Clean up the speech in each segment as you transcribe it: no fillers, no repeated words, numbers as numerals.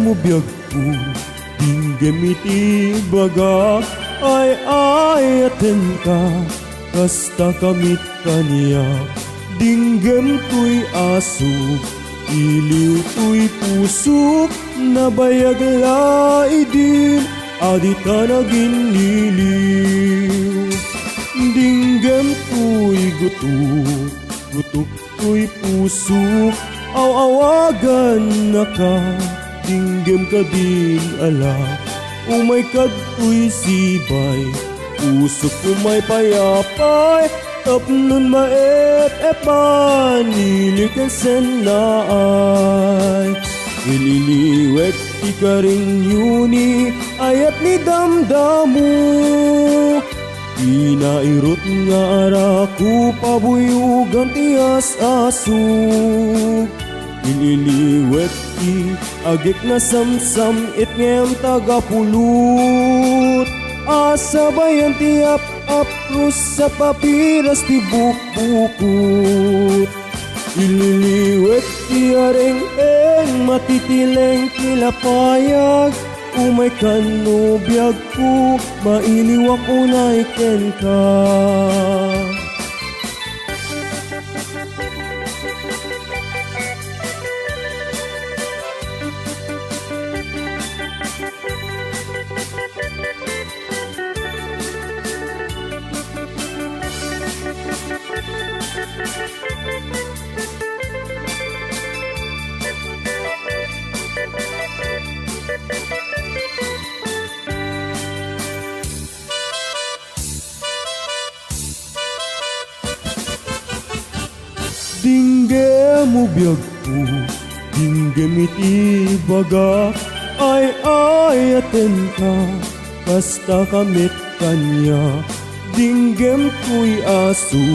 mo biyag ko dinggem iti baga ay aten ka kasta kamit kaniya dinggem to'y aso iliw to'y pusok nabayag laidin adita naginiliw dinggem to'y gutok to'y pusok awagan na ka dinggem ka din ala umay kadto'y sibay pusok umay payapay tapnon maep-epan nilikan senlaay ililiwet ikaring yuni ayat ni damdamu inairot nga araku pabuyugan tias asu ililiwet agik na samsam itngem tagapulot asabayan tiap aprus sa papiras ti bukbukot ililiwet tiareng matitileng kilapayag umay kanubiyag ko mailiwak unay ken ka dinggem mo biyag ko dinggem iti baga ay aten ka kasta kamit kanya dinggem to'y aso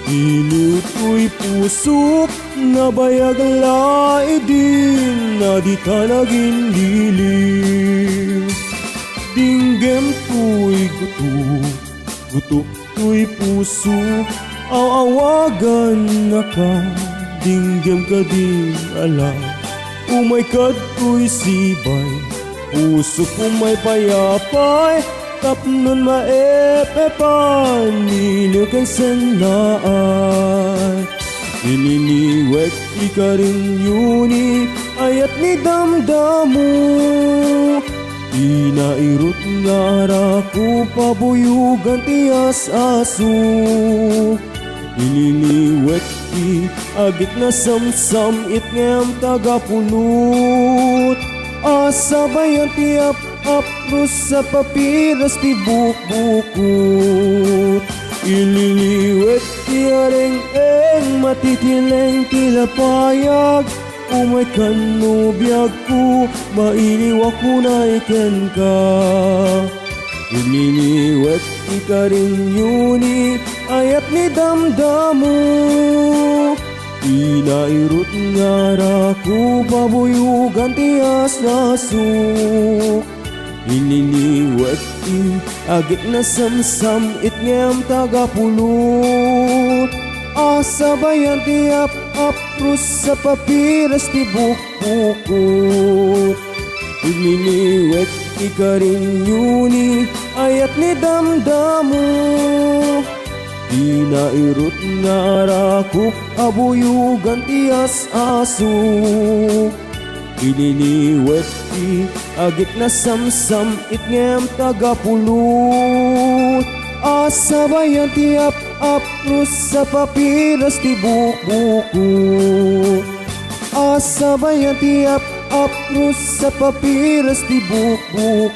iliw to'y pusok nabayag laidin adita naginiliw dinggem to'y gutok to'y pusok awagan na ka dinggem ka din ala umay kadto'y sibay pusok umay payapay tapnon maep-epan nilikan senlaay ililiwek ikaring yuni ayat ni damdamu inairot nga araku pabuyugan tias asu ililiwet agit na samsam itngem tagapulot asabayan tiap aprus sa papiras ti bukbukot ililiwet tiareng matitileng kilapayag umay kanubiyag ko mailiwak unay ken ka ililiwet ikaring yuni ayat ni damdamu inairot nga araku pabuyugan tias asu ililiwet agit na samsam itngem tagapulot asabayan tiap aprus sa papiras ti bukbukot ililiwet ikaring yuni ayat ni damdamu inairot nga araku abuyugan tias asu ililiwet agit na samsam itngem tagapulot asabayan tiap aprus sa papiras ti bukbukot asabayan tiap aprus sa papiras ti bukbukot